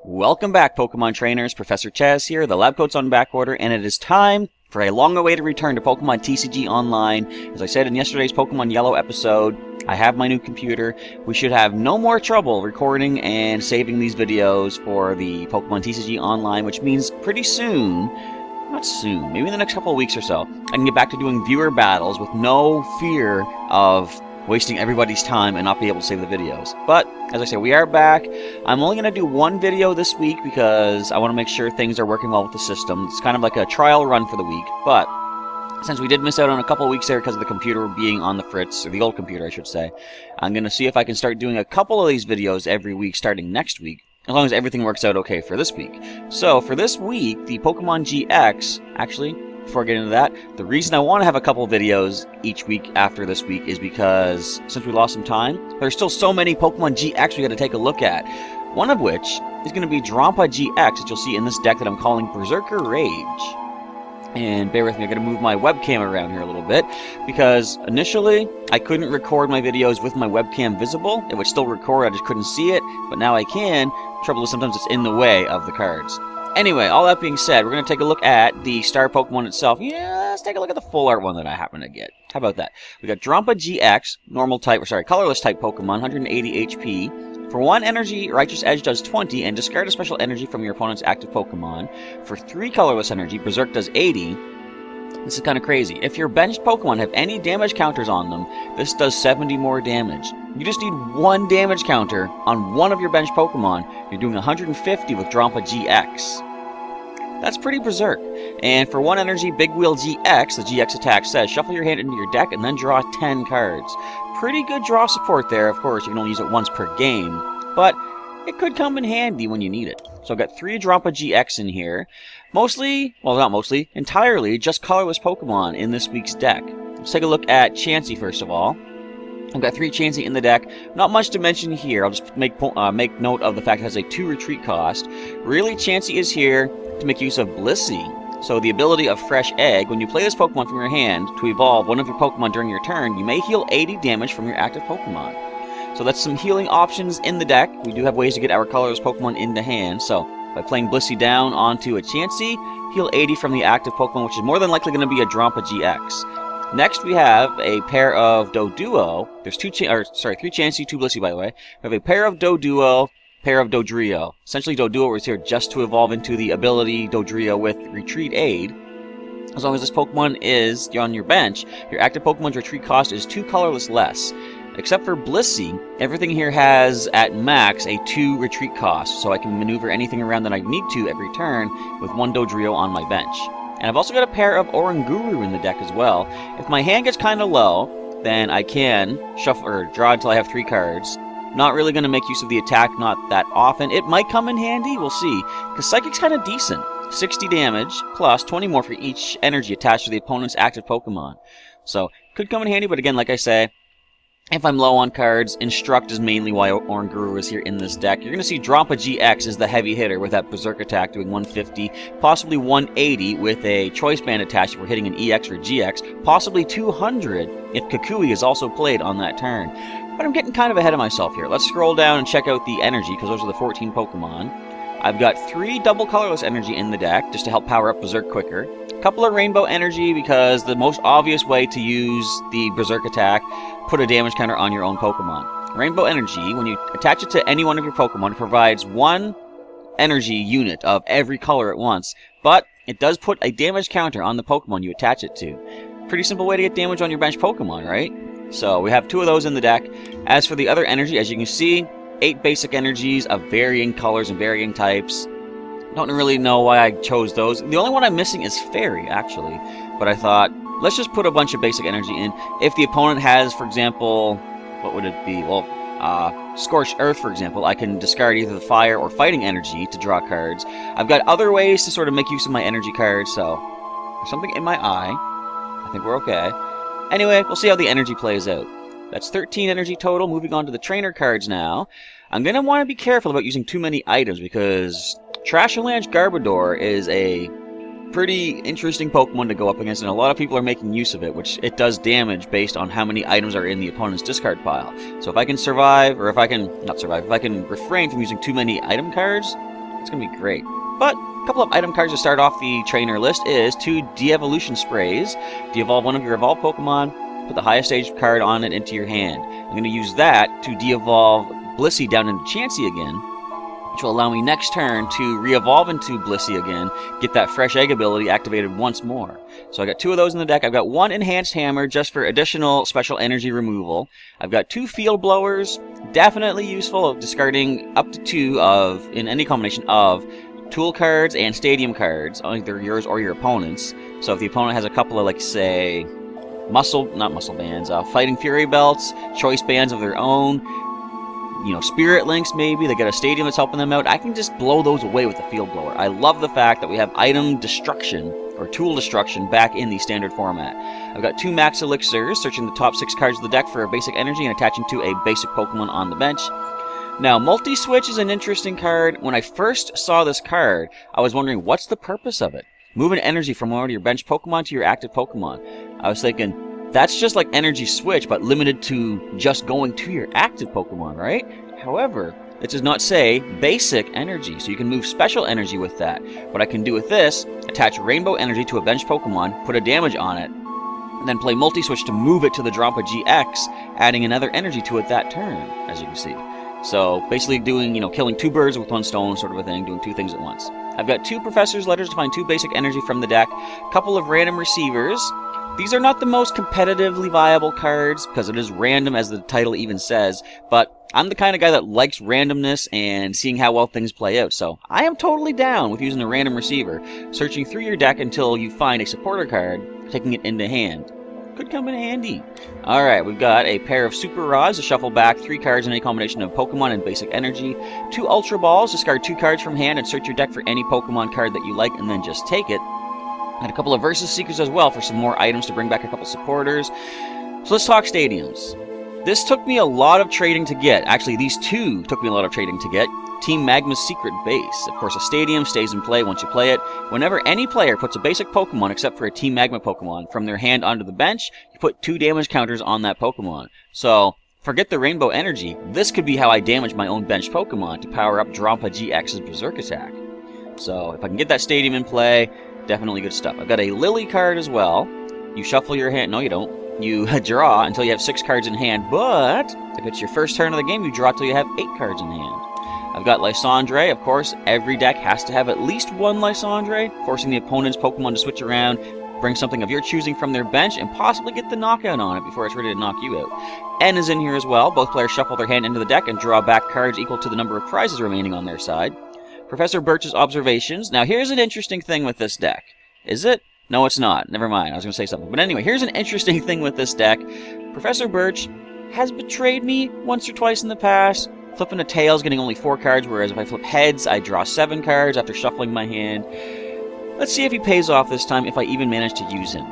Welcome back, Pokemon trainers. Professor Chaz here. The lab coat's on back order, and it is time for a long-awaited return to Pokemon TCG Online. As I said in yesterday's Pokemon Yellow episode, I have my new computer. We should have no more trouble recording and saving these videos for the Pokemon TCG Online, which means pretty soon, not soon, maybe in the next couple of weeks or so, I can get back to doing viewer battles with no fear of wasting everybody's time and not be able to save the videos. But, as I say, we are back. I'm only going to do one video this week because I want to make sure things are working well with the system. It's kind of like a trial run for the week, but since we did miss out on a couple of weeks there because of the computer being on the fritz, or the old computer I should say, I'm going to see if I can start doing a couple of these videos every week starting next week, as long as everything works out okay for this week. So, for this week, the Pokémon-GX, actually, before I get into that, the reason I want to have a couple videos each week after this week is because, since we lost some time, there's still so many Pokémon-GX we got to take a look at. One of which is going to be Drampa-GX, that you'll see in this deck that I'm calling Berserker Rage. And bear with me, I'm going to move my webcam around here a little bit, because initially, I couldn't record my videos with my webcam visible. It would still record, I just couldn't see it, but now I can. Trouble is sometimes it's in the way of the cards. Anyway, all that being said, we're going to take a look at the star Pokemon itself. Yeah, let's take a look at the full art one that I happen to get. How about that? We got Drampa-GX, normal type, or sorry, colorless type Pokemon, 180 HP. For 1 energy, Righteous Edge does 20, and discard a special energy from your opponent's active Pokemon. For 3 colorless energy, Berserk does 80. This is kind of crazy. If your benched Pokemon have any damage counters on them, this does 70 more damage. You just need 1 damage counter on one of your benched Pokemon. You're doing 150 with Drampa-GX. That's pretty berserk. And for 1 energy, Big Wheel GX, the GX attack says, shuffle your hand into your deck and then draw 10 cards. Pretty good draw support there. Of course, you can only use it once per game, but it could come in handy when you need it. So I've got 3 Drampa-GX in here. Mostly, well not mostly, entirely just colorless Pokemon in this week's deck. Let's take a look at Chansey first of all. I've got 3 Chansey in the deck. Not much to mention here. I'll just make note of the fact it has a 2 retreat cost. Really, Chansey is here to make use of Blissey. So the ability of Fresh Egg, when you play this Pokemon from your hand to evolve one of your Pokemon during your turn, you may heal 80 damage from your active Pokemon. So that's some healing options in the deck. We do have ways to get our colorless Pokemon into hand. So by playing Blissey down onto a Chansey, heal 80 from the active Pokemon, which is more than likely going to be a Drampa-GX. Next, we have a pair of Doduo. There's 3 Chansey, 2 Blissey, by the way. We have a pair of Doduo, pair of Dodrio. Essentially, Doduo is here just to evolve into the ability Dodrio with Retreat Aid. As long as this Pokemon is on your bench, your active Pokemon's retreat cost is 2 colorless less. Except for Blissey, everything here has, at max, a 2 retreat cost, so I can maneuver anything around that I need to every turn with 1 Dodrio on my bench. And I've also got a pair of Oranguru in the deck as well. If my hand gets kind of low, then I can shuffle or draw until I have 3 cards. Not really going to make use of the attack, not that often. It might come in handy, we'll see, because Psychic's kind of decent. 60 damage, plus 20 more for each energy attached to the opponent's active Pokemon. So, could come in handy, but again, like I say, if I'm low on cards, Instruct is mainly why Oranguru is here in this deck. You're going to see Drampa-GX is the heavy hitter with that Berserk attack doing 150, possibly 180 with a Choice Band attached if we're hitting an EX or GX, possibly 200 if Kukui is also played on that turn. But I'm getting kind of ahead of myself here. Let's scroll down and check out the energy, because those are the 14 Pokemon. I've got 3 double colorless energy in the deck, just to help power up Berserk quicker. A couple of rainbow energy, because the most obvious way to use the Berserk attack, put a damage counter on your own Pokemon. Rainbow energy, when you attach it to any one of your Pokemon, it provides 1 energy unit of every color at once, but it does put a damage counter on the Pokemon you attach it to. Pretty simple way to get damage on your bench Pokemon, right? So we have 2 of those in the deck. As for the other energy, as you can see, 8 basic energies of varying colors and varying types. Don't really know why I chose those. The only one I'm missing is Fairy, actually. But I thought, let's just put a bunch of basic energy in. If the opponent has, for example, what would it be? Well, Scorched Earth, for example, I can discard either the Fire or Fighting energy to draw cards. I've got other ways to sort of make use of my energy cards, so there's something in my eye. I think we're okay. Anyway, we'll see how the energy plays out. That's 13 energy total. Moving on to the trainer cards now. I'm going to want to be careful about using too many items, because Trashalanche Garbodor is a pretty interesting Pokemon to go up against, and a lot of people are making use of it, which it does damage based on how many items are in the opponent's discard pile. So if I can survive, or if I can, not survive, if I can refrain from using too many item cards, It's going to be great. But a couple of item cards to start off the trainer list is 2 de-evolution sprays. De-evolve one of your evolved Pokemon, put the highest stage card on it into your hand. I'm going to use that to de-evolve Blissey down into Chansey again, which will allow me next turn to re-evolve into Blissey again, get that fresh egg ability activated once more. So I got 2 of those in the deck. I've got 1 enhanced hammer just for additional special energy removal. I've got 2 field blowers, definitely useful, discarding up to 2 of, in any combination of, tool cards and stadium cards, either yours or your opponent's. So if the opponent has a couple of, like, say, not muscle bands, fighting fury belts, choice bands of their own, you know, spirit links maybe, they got a stadium that's helping them out, I can just blow those away with the field blower. I love the fact that we have item destruction, or tool destruction, back in the standard format. I've got 2 max elixirs, searching the top 6 cards of the deck for a basic energy and attaching to a basic Pokemon on the bench. Now, multi-switch is an interesting card. When I first saw this card, I was wondering, what's the purpose of it? Moving energy from one of your bench Pokemon to your active Pokemon. I was thinking, that's just like energy switch, but limited to just going to your active Pokemon, right? However, it does not say basic energy, so you can move special energy with that. What I can do with this, attach rainbow energy to a bench Pokemon, put a damage on it, and then play multi-switch to move it to the Drampa-GX, adding another energy to it that turn, as you can see. So basically doing, you know, killing 2 birds with 1 stone sort of a thing, doing 2 things at once. I've got 2 Professor's Letters to find 2 basic energy from the deck, a couple of random receivers. These are not the most competitively viable cards, because it is random, as the title even says, but I'm the kind of guy that likes randomness and seeing how well things play out, so I am totally down with using a random receiver, searching through your deck until you find a supporter card, taking it into hand. Could come in handy. Alright, we've got a pair of Super Rods to shuffle back 3 cards in a combination of Pokemon and basic energy. 2 Ultra Balls, discard 2 cards from hand and search your deck for any Pokemon card that you like and then just take it. And a couple of Versus Seekers as well for some more items to bring back a couple supporters. So let's talk stadiums. This took me a lot of trading to get. Actually, these 2 took me a lot of trading to get. Team Magma's secret base. Of course, a stadium stays in play once you play it. Whenever any player puts a basic Pokemon, except for a Team Magma Pokemon, from their hand onto the bench, you put 2 damage counters on that Pokemon. So, forget the rainbow energy. This could be how I damage my own bench Pokemon to power up Drampa-GX's Berserk attack. So, if I can get that stadium in play, definitely good stuff. I've got a Lily card as well. You shuffle your hand. No, you don't. You draw until you have 6 cards in hand, but if it's your first turn of the game, you draw till you have 8 cards in hand. I've got Lysandre. Of course, every deck has to have at least 1 Lysandre, forcing the opponent's Pokemon to switch around, bring something of your choosing from their bench, and possibly get the knockout on it before it's ready to knock you out. N is in here as well. Both players shuffle their hand into the deck and draw back cards equal to the number of prizes remaining on their side. Professor Birch's Observations. Now, here's an interesting thing with this deck. Is it? No, it's not. Never mind. I was going to say something. But anyway, here's an interesting thing with this deck. Professor Birch has betrayed me once or twice in the past. Flipping a tails, getting only 4 cards, whereas if I flip heads, I draw 7 cards after shuffling my hand. Let's see if he pays off this time, if I even manage to use him.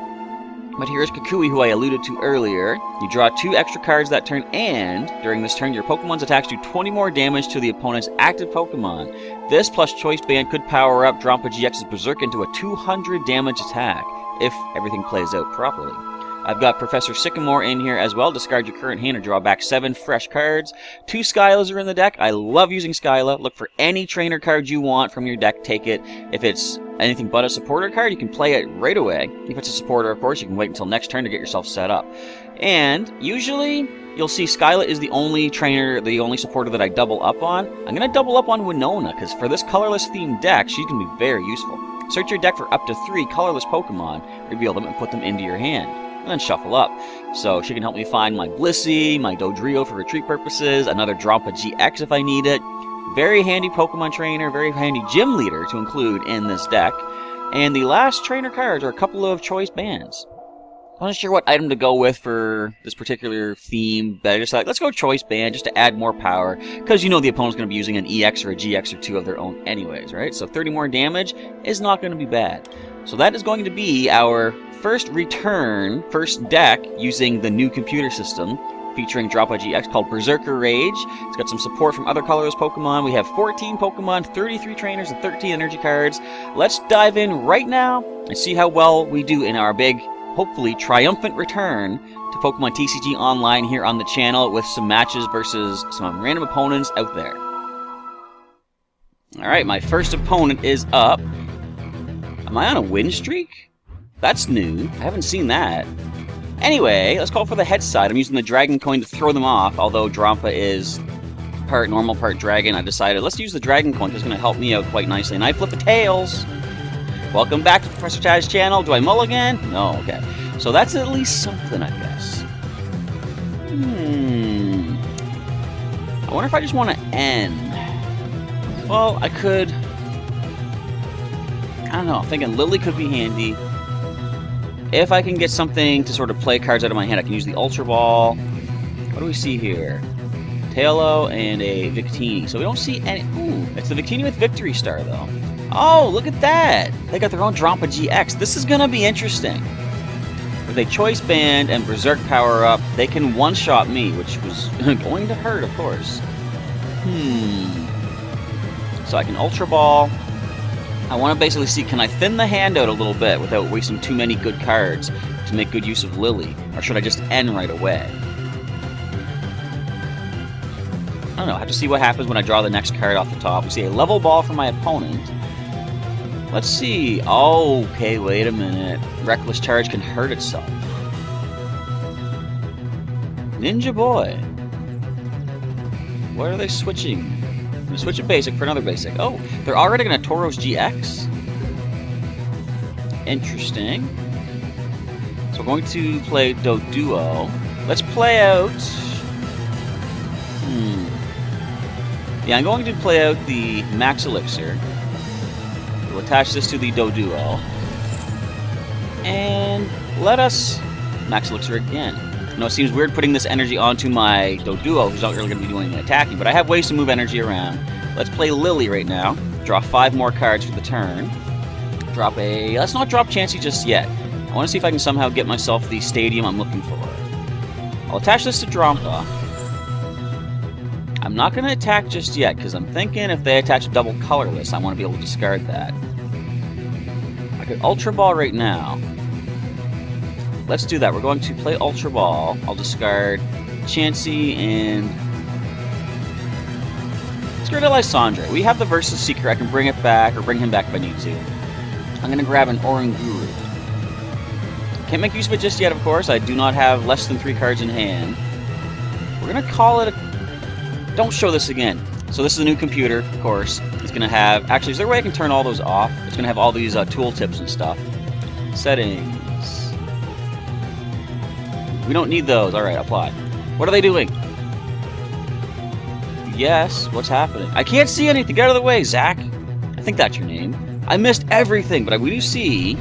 But here's Kukui, who I alluded to earlier. You draw 2 extra cards that turn, and during this turn, your Pokemon's attacks do 20 more damage to the opponent's active Pokemon. This plus Choice Band could power up Drampa-GX's Berserk into a 200 damage attack, if everything plays out properly. I've got Professor Sycamore in here as well. Discard your current hand or draw back 7 fresh cards. 2 Skylas are in the deck. I love using Skyla. Look for any trainer card you want from your deck, take it. If it's anything but a supporter card, you can play it right away. If it's a supporter, of course, you can wait until next turn to get yourself set up. And usually, you'll see Skyla is the only trainer, the only supporter that I double up on. I'm going to double up on Winona, because for this colorless themed deck, she's going to be very useful. Search your deck for up to 3 colorless Pokemon, reveal them, and put them into your hand. And then shuffle up. So she can help me find my Blissey, my Dodrio for retreat purposes, another Drampa-GX if I need it. Very handy Pokemon trainer, very handy gym leader to include in this deck. And the last trainer cards are a couple of choice bands. I wasn't sure what item to go with for this particular theme, but I just thought, let's go choice band just to add more power, because you know the opponent's going to be using an EX or a GX or 2 of their own anyways, right? So 30 more damage is not going to be bad. So that is going to be our first deck using the new computer system, featuring Drampa-GX called Berserker Rage. It's got some support from other colorless Pokemon. We have 14 Pokemon, 33 trainers, and 13 energy cards. Let's dive in right now and see how well we do in our big, hopefully triumphant return to Pokemon TCG Online here on the channel with some matches versus some random opponents out there. Alright, my first opponent is up. Am I on a win streak? That's new. I haven't seen that. Anyway, let's call for the head side. I'm using the dragon coin to throw them off, although Drampa is part normal, part dragon. I decided let's use the dragon coin because it's going to help me out quite nicely. And I flip the tails. Welcome back to Professor Chaz's channel. Do I mulligan? No, okay. So that's at least something, I guess. I wonder if I just want to end. Well, I could... I don't know. I'm thinking Lily could be handy. If I can get something to sort of play cards out of my hand, I can use the Ultra Ball. What do we see here? Tailo and a Victini. So we don't see any... Ooh, it's the Victini with Victory Star, though. Oh, look at that! They got their own Drampa-GX. This is gonna be interesting. With a Choice Band and Berserk power-up, they can one-shot me, which was going to hurt, of course. So I can Ultra Ball. I want to basically see, can I thin the hand out a little bit without wasting too many good cards to make good use of Lily? Or should I just end right away? I don't know. I have to see what happens when I draw the next card off the top. We see a level ball from my opponent. Let's see. Oh, okay, wait a minute. Reckless Charge can hurt itself. Ninja Boy. What are they switching? I'm going to switch a basic for another basic. Oh, they're already going to Tauros GX? Interesting. So we're going to play Doduo. Let's play out... Yeah, I'm going to play out the Max Elixir. We'll attach this to the Doduo. And let us Max Elixir again. You know, it seems weird putting this energy onto my Doduo, who's not really going to be doing any attacking, but I have ways to move energy around. Let's play Lily right now. Draw 5 more cards for the turn. Drop a... Let's not drop Chansey just yet. I want to see if I can somehow get myself the stadium I'm looking for. I'll attach this to Drampa. I'm not going to attack just yet, because I'm thinking if they attach a double colorless, I want to be able to discard that. I could Ultra Ball right now. Let's do that. We're going to play Ultra Ball. I'll discard Chansey and... Let's get rid of Lysandre. We have the Versus Seeker. I can bring it back, or bring him back if I need to. I'm going to grab an Oranguru. Can't make use of it just yet, of course. I do not have less than 3 cards in hand. We're going to call it a... Don't show this again. So this is a new computer, of course. It's going to have... Actually, is there a way I can turn all those off? It's going to have all these tooltips and stuff. Settings. We don't need those. Alright, apply. What are they doing? Yes, what's happening? I can't see anything. Get out of the way, Zach. I think that's your name. I missed everything, but we do see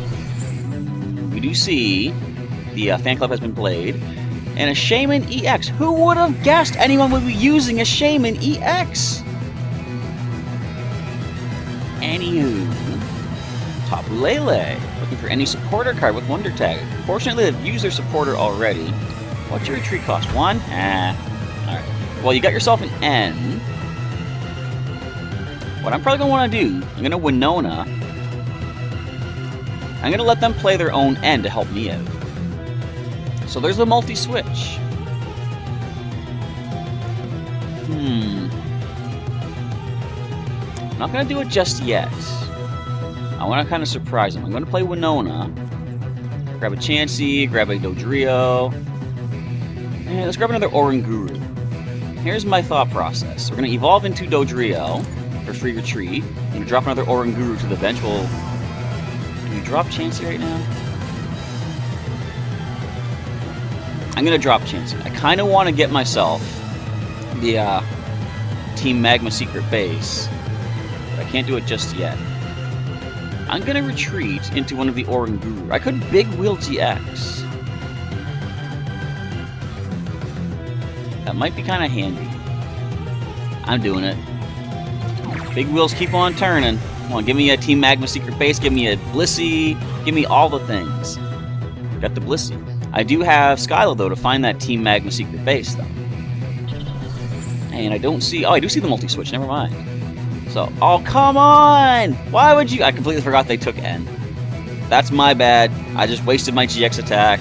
the fan club has been played. And a Shaman EX. Who would have guessed anyone would be using a Shaman EX? Anywho, Tapu Lele. Looking for any supporter card with Wonder Tag. Fortunately, they've used their supporter already. What's your retreat cost? 1? Alright. Well, you got yourself an N. What I'm probably going to want to do, I'm going to Winona. I'm going to let them play their own N to help me out. So there's the multi-switch. I'm not going to do it just yet. I want to kind of surprise them. I'm going to play Winona. Grab a Chansey, grab a Dodrio. And let's grab another Oranguru. Here's my thought process. We're going to evolve into Dodrio for free retreat. I'm going to drop another Oranguru to the bench. Do we drop Chansey right now? I'm going to drop Chansey. I kind of want to get myself the Team Magma secret base, but I can't do it just yet. I'm going to retreat into one of the Oranguru. I could Big Wheel GX. That might be kind of handy. I'm doing it. Big wheels keep on turning. Come on, give me a Team Magma secret base, give me a Blissey, give me all the things. Got the Blissey. I do have Skylo, though, to find that Team Magma secret base, though. And I don't see... Oh, I do see the multi-switch. Never mind. So... Oh, come on! Why would you... I completely forgot they took N. That's my bad. I just wasted my GX attack.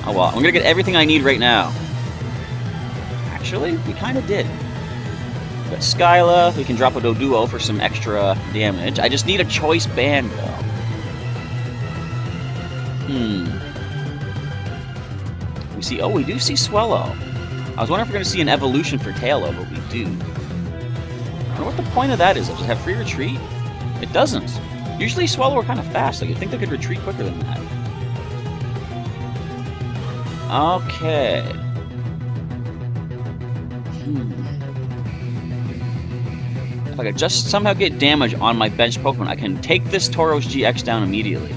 Oh, well. I'm going to get everything I need right now. Actually, we kind of did. Got Skyla. We can drop a Doduo for some extra damage. I just need a choice band, though. We see... Oh, we do see Swellow. I was wondering if we're going to see an evolution for Tailo, but we do. I wonder what the point of that is. Does it have free retreat? It doesn't. Usually Swellow are kind of fast. Like, you'd think they could retreat quicker than that. Okay. If I could just somehow get damage on my Benched Pokemon, I can take this Tauros GX down immediately.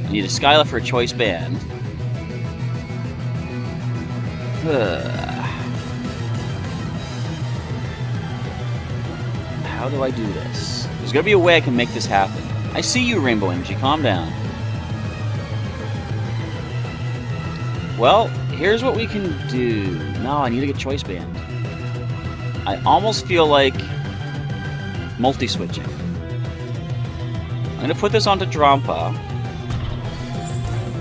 I need a Skyla for a choice band. How do I do this? There's gotta be a way I can make this happen. I see you, Rainbow Energy. Calm down. Well, here's what we can do. No, I need to get choice band. I almost feel like multi-switching. I'm going to put this onto Drampa.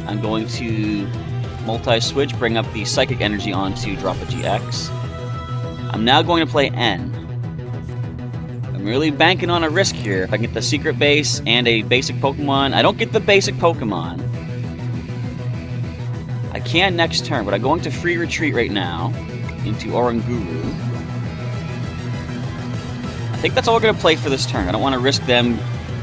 I'm going to multi-switch, bring up the Psychic Energy onto Drampa-GX. I'm now going to play N. I'm really banking on a risk here. If I can get the Secret Base and a Basic Pokemon. I don't get the Basic Pokemon. I can next turn, but I'm going to free retreat right now into Oranguru. I think that's all we're going to play for this turn. I don't want to risk them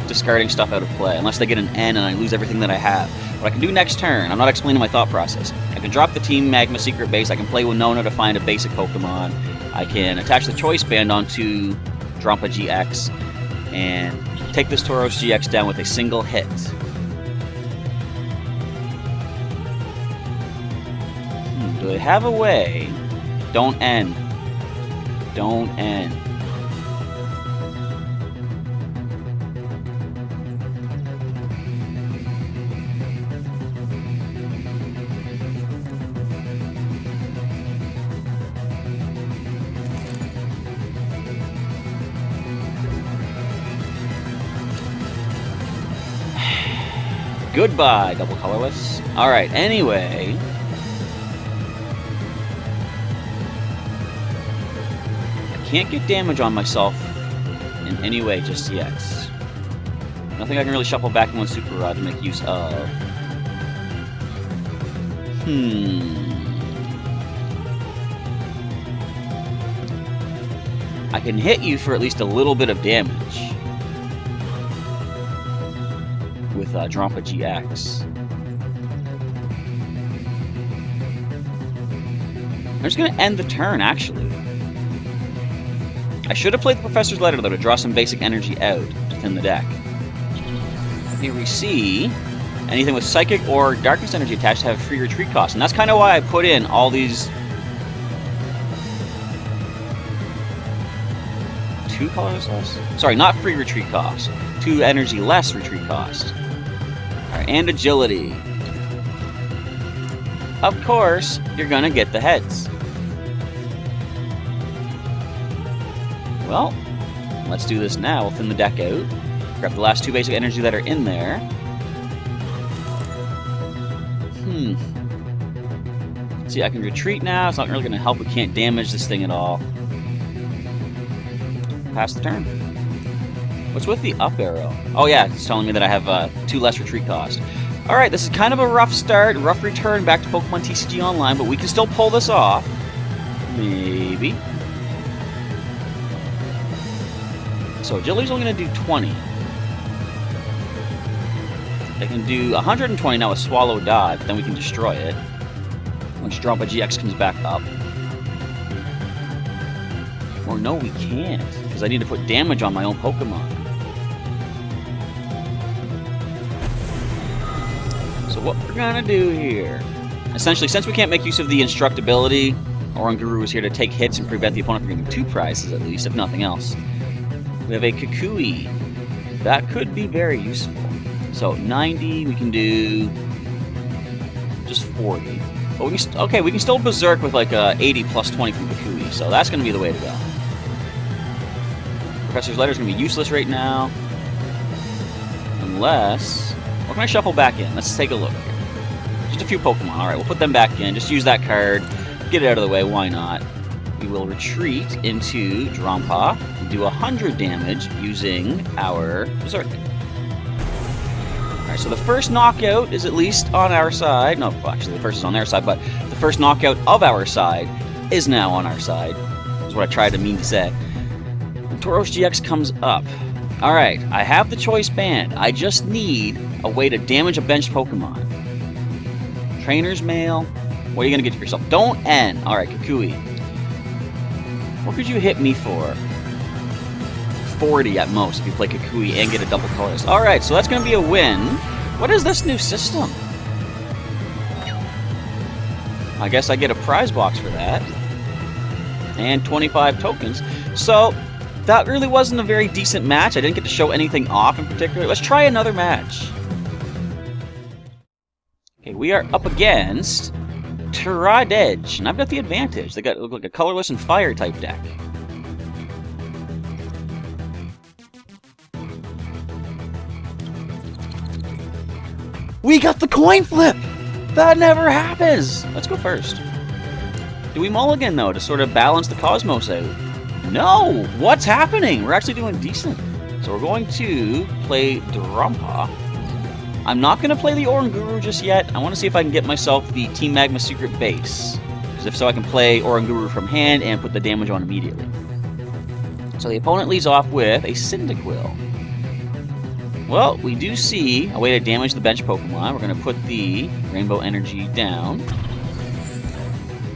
discarding stuff out of play, unless they get an N and I lose everything that I have. What I can do next turn, I'm not explaining my thought process. I can drop the Team Magma Secret Base, I can play Winona to find a Basic Pokemon, I can attach the Choice Band onto Drampa-GX, and take this Tauros GX down with a single hit. Do they have a way? Don't end. Don't end. Goodbye, double colorless. Alright, anyway. I can't get damage on myself in any way just yet. Nothing I can really shuffle back in one Super Rod to make use of. I can hit you for at least a little bit of damage with Drampa-GX. I'm just going to end the turn, actually. I should have played the Professor's Letter, though, to draw some basic energy out to thin the deck. Here we see anything with Psychic or Darkness Energy attached have free retreat costs, and that's kind of why I put in all these... 2 colors less? Sorry, not free retreat cost. 2 energy less retreat cost. Alright, and agility. Of course, you're gonna get the heads. Well, let's do this now. We'll thin the deck out. Grab the last 2 basic energy that are in there. See, I can retreat now. It's not really gonna help. We can't damage this thing at all. Pass the turn. What's with the up arrow? Oh yeah, it's telling me that I have 2 less retreat cost. Alright, this is kind of a rough start, rough return back to Pokemon TCG Online, but we can still pull this off. Maybe. So agility's only going to do 20. I can do 120 now with Swallow Dive, but then we can destroy it once Drampa-GX comes back up. Or no, we can't, because I need to put damage on my own Pokemon. So what we're gonna do here, essentially, since we can't make use of the Instructability, Oranguru is here to take hits and prevent the opponent from getting 2 prizes at least, if nothing else. We have a Kukui. That could be very useful. So 90, we can do just 40. But we can okay, we can still Berserk with like 80 plus 20 from Kukui, so that's going to be the way to go. Professor's Letter is going to be useless right now. Unless... what can I shuffle back in? Let's take a look here. Just a few Pokemon. Alright, we'll put them back in. Just use that card. Get it out of the way. Why not? we will retreat into Drampa and do 100 damage using our Berserk. Alright, so the first knockout is at least on our side. No, well, actually the first is on their side, but the first knockout of our side is now on our side. That's what I tried to mean to say. Tauros-GX comes up. Alright, I have the choice band. I just need a way to damage a benched Pokemon. Trainer's Mail. What are you going to get yourself? Don't end. Alright, Kukui. What could you hit me for? 40 at most if you play Kukui and get a double colorless. Alright, so that's going to be a win. What is this new system? I guess I get a prize box for that. And 25 tokens. So, that really wasn't a very decent match. I didn't get to show anything off in particular. Let's try another match. Okay, we are up against Tauros, and I've got the advantage. They look like a colorless and fire type deck. We got the coin flip! That never happens! Let's go first. Do we mulligan, though, to sort of balance the Cosmos out? No! What's happening? We're actually doing decent. So we're going to play Drampa. I'm not going to play the Oranguru just yet. I want to see if I can get myself the Team Magma secret base. Because if so, I can play Oranguru from hand and put the damage on immediately. So the opponent leads off with a Cyndaquil. Well, we do see a way to damage the benched Pokemon. We're going to put the Rainbow Energy down.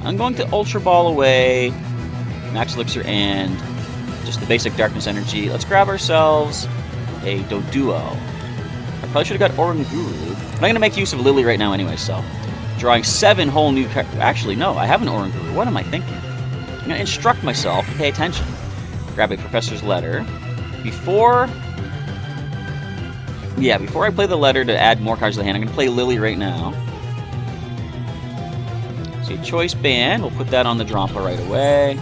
I'm going to Ultra Ball away, Max Elixir, and just the basic Darkness Energy. Let's grab ourselves a Doduo. I probably should have got Oranguru. But I'm going to make use of Lily right now anyway, so. Drawing 7 whole new cards. Actually, no, I have an Oranguru. What am I thinking? I'm going to instruct myself to pay attention. Grab a Professor's Letter. Before I play the letter to add more cards to the hand, I'm going to play Lily right now. So choice band, we'll put that on the Drampa right away.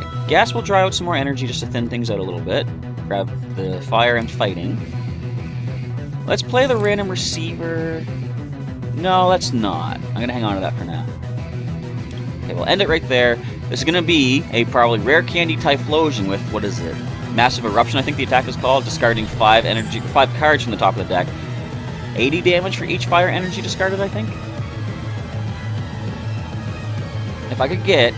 I guess we'll dry out some more energy just to thin things out a little bit. Grab the fire and fighting. Let's play the random receiver. No, let's not. I'm going to hang on to that for now. Okay, we'll end it right there. This is going to be a probably rare candy Typhlosion with, what is it? Massive Eruption, I think the attack is called. Discarding 5 cards from the top of the deck. 80 damage for each fire energy discarded, I think. If I could get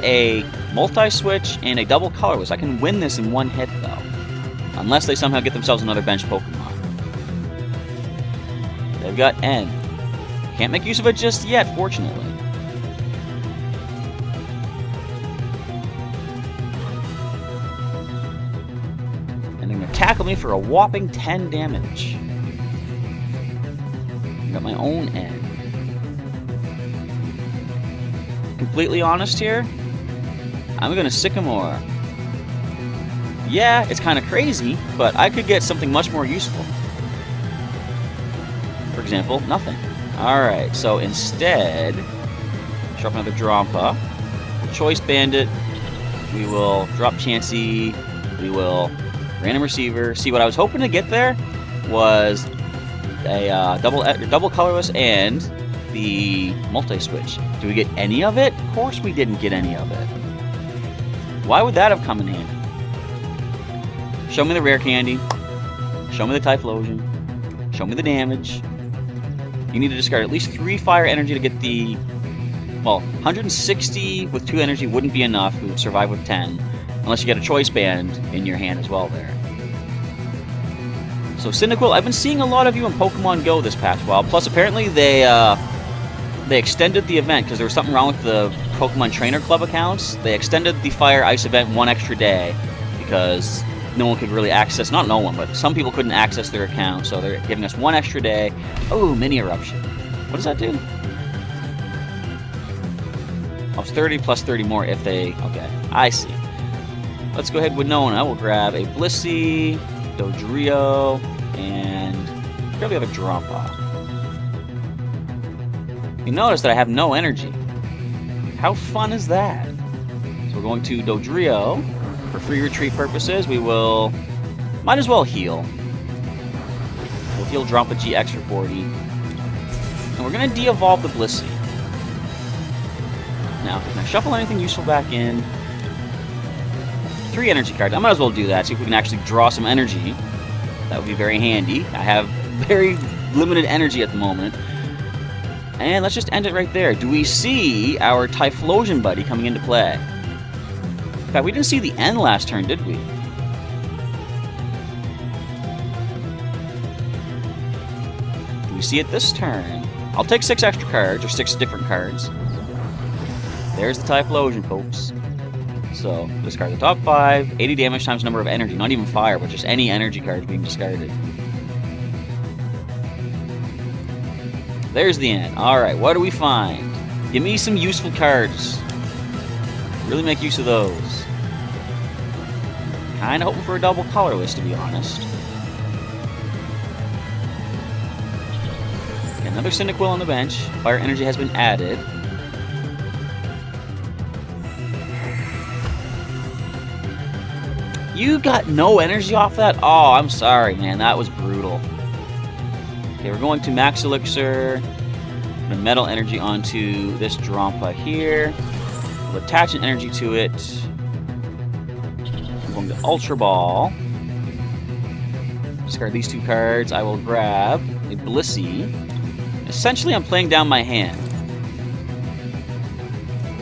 a multi-switch and a double colorless, I can win this in one hit, though. Unless they somehow get themselves another benched Pokemon. They've got N. Can't make use of it just yet, fortunately. And they're going to tackle me for a whopping 10 damage. I got my own N. Completely honest here, I'm gonna Sycamore. Yeah, it's kind of crazy, but I could get something much more useful. For example, nothing. Alright, so instead, drop another Drampa. Choice Bandit. We will drop Chansey. We will random receiver. See, what I was hoping to get there was a double colorless and the multi-switch. Do we get any of it? Of course we didn't get any of it. Why would that have come in handy? Show me the rare candy. Show me the Typhlosion. Show me the damage. You need to discard at least 3 fire energy to get the... Well, 160 with 2 energy wouldn't be enough. We would survive with 10. Unless you get a choice band in your hand as well there. So Cyndaquil, I've been seeing a lot of you in Pokemon Go this past while. Plus, apparently they extended the event because there was something wrong with the Pokemon Trainer Club accounts. They extended the Fire Ice event 1 extra day because no one could really access, not no one, but some people couldn't access their account, so they're giving us 1 extra day. Oh, Mini Eruption. What does that do? Oh, it's 30 plus 30 more if they... Okay, I see. Let's go ahead with Winona. We'll grab a Blissey, Dodrio, and grab the other Drampa. You notice that I have no energy. How fun is that? So we're going to Dodrio. For free retreat purposes, we will... Might as well heal. We'll heal Drampa-GX for 40. And we're going to de-evolve the Blissey. Now, can I shuffle anything useful back in? 3 energy cards. I might as well do that, see if we can actually draw some energy. That would be very handy. I have very limited energy at the moment. And let's just end it right there. Do we see our Typhlosion buddy coming into play? In fact, we didn't see the end last turn, did we? Do we see it this turn? I'll take 6 extra cards, or 6 different cards. There's the Typhlosion, folks. So, discard the top 5, 80 damage times number of energy. Not even fire, but just any energy cards being discarded. There's the end. Alright, what do we find? Give me some useful cards. Really make use of those. Kinda hoping for a double colorless, to be honest. Another Cyndaquil on the bench. Fire energy has been added. You got no energy off that? Oh, I'm sorry, man. That was brutal. Okay, we're going to Max Elixir. Put a metal energy onto this Drampa here. We'll attach an energy to it. I'm going to Ultra Ball. Discard these 2 cards. I will grab a Blissey. Essentially, I'm playing down my hand.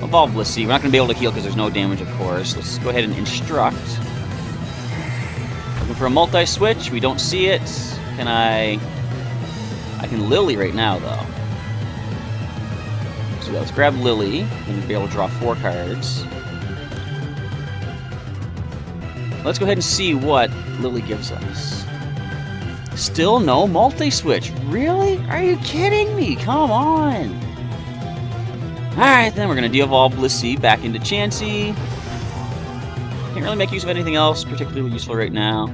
Evolve Blissey. We're not going to be able to heal because there's no damage, of course. Let's go ahead and Instruct. Looking for a multi-switch. We don't see it. Can I can Lily right now, though. So let's grab Lily. And be able to draw 4 cards. Let's go ahead and see what Lily gives us. Still no multi-switch. Really? Are you kidding me? Come on. Alright, then we're going to de-evolve Blissey back into Chansey. Can't really make use of anything else particularly useful right now.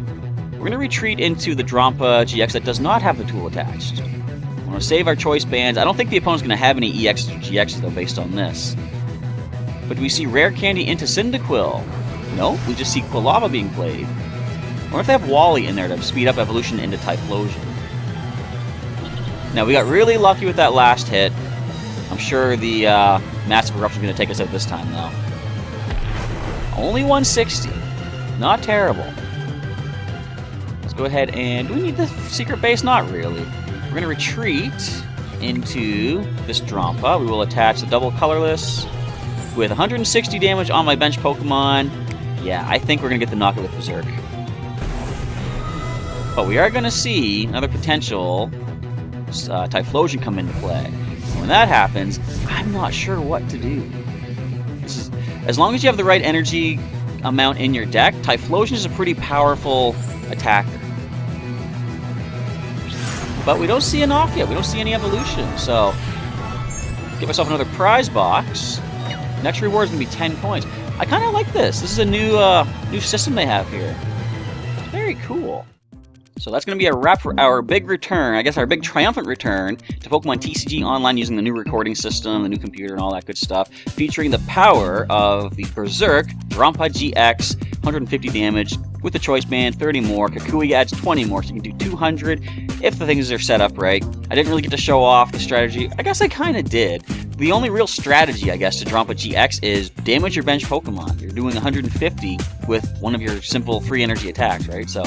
We're going to retreat into the Drampa-GX that does not have the tool attached. We're going to save our choice bands. I don't think the opponent's going to have any EXs or GXs, though, based on this. But do we see Rare Candy into Cyndaquil? No, we just see Quilava being played. Or if they have Wally in there to speed up evolution into Typhlosion. Now, we got really lucky with that last hit. I'm sure the Massive Eruption is going to take us out this time, though. Only 160. Not terrible. Let's go ahead and... do we need the secret base? Not really. We're going to retreat into this Drampa. We will attach the double colorless with 160 damage on my Benched Pokémon. Yeah, I think we're going to get the knockout with Berserk. But we are going to see another potential Typhlosion come into play. When that happens, I'm not sure what to do. As long as you have the right energy amount in your deck, Typhlosion is a pretty powerful attacker. But we don't see a knockout. We don't see any evolution. So, give myself another prize box. Next reward is going to be 10 coins. I kind of like this. This is a new system they have here. Very cool. So that's going to be a wrap for our big return, I guess our big triumphant return to Pokemon TCG Online using the new recording system, the new computer, and all that good stuff, featuring the power of the Berserk Drampa-GX, 150 damage with the choice band, 30 more. Kukui adds 20 more, so you can do 200 if the things are set up right. I didn't really get to show off the strategy. I guess I kind of did. The only real strategy, I guess, to Drampa-GX is damage your bench Pokemon. You're doing 150 with one of your simple free energy attacks, right? So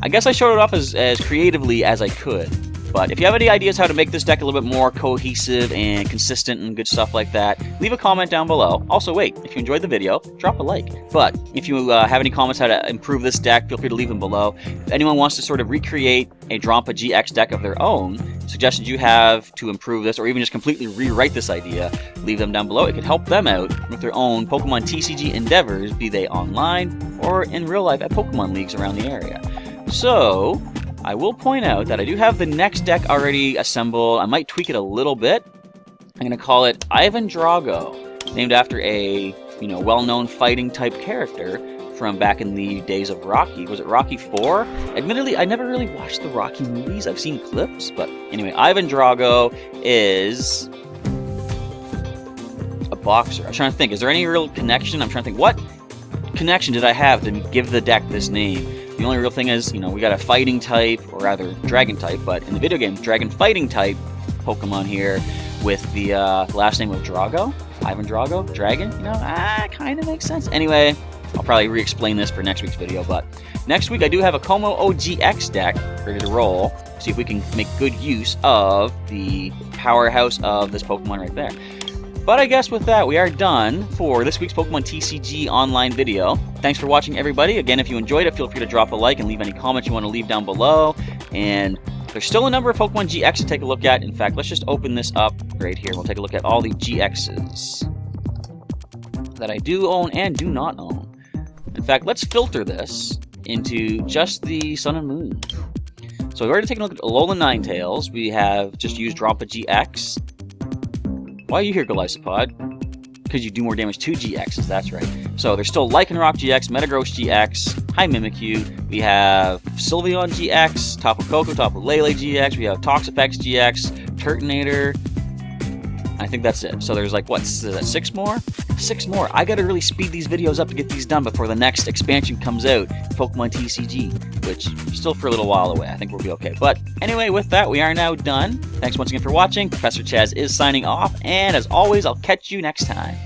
I guess I showed it off as creatively as I could. But if you have any ideas how to make this deck a little bit more cohesive and consistent and good stuff like that, leave a comment down below. Also, wait, if you enjoyed the video, drop a like. But if you have any comments how to improve this deck, feel free to leave them below. If anyone wants to sort of recreate a Drampa-GX deck of their own, suggestions you have to improve this, or even just completely rewrite this idea, leave them down below. It could help them out with their own Pokemon TCG endeavors, be they online or in real life at Pokemon leagues around the area. So, I will point out that I do have the next deck already assembled. I might tweak it a little bit. I'm going to call it Ivan Drago, named after a well-known fighting type character from back in the days of Rocky. Was it Rocky 4? Admittedly, I never really watched the Rocky movies. I've seen clips, but anyway, Ivan Drago is a boxer. I'm trying to think, is there any real connection? I'm trying to think, what connection did I have to give the deck this name? The only real thing is, we got a fighting type, or rather dragon type, but in the video game, dragon fighting type Pokemon here with the last name of Drago. Ivan Drago? Dragon? You know, kind of makes sense. Anyway, I'll probably re-explain this for next week's video, but next week I do have a Pokémon-GX deck ready to roll. See if we can make good use of the powerhouse of this Pokemon right there. But I guess with that, we are done for this week's Pokemon TCG Online video. Thanks for watching, everybody. Again, if you enjoyed it, feel free to drop a like and leave any comments you want to leave down below. And there's still a number of Pokemon GX to take a look at. In fact, let's just open this up right here. We'll take a look at all the GXs that I do own and do not own. In fact, let's filter this into just the Sun and Moon. So we've already taken a look at Alolan Ninetales. We have just used Drampa-GX. Why are you here, Golisopod? Because you do more damage to GXs, that's right. So there's still Lycanroc GX, Metagross GX, High Mimikyu. We have Sylveon GX, Tapu Koko, Tapu Lele GX. We have Toxapex GX, Turtonator. I think that's it. So there's like, what, is that 6 more? 6 more. I gotta really speed these videos up to get these done before the next expansion comes out, Pokemon TCG, which is still for a little while away. I think we'll be okay. But anyway, with that, we are now done. Thanks once again for watching. Professor Chaz is signing off, and as always, I'll catch you next time.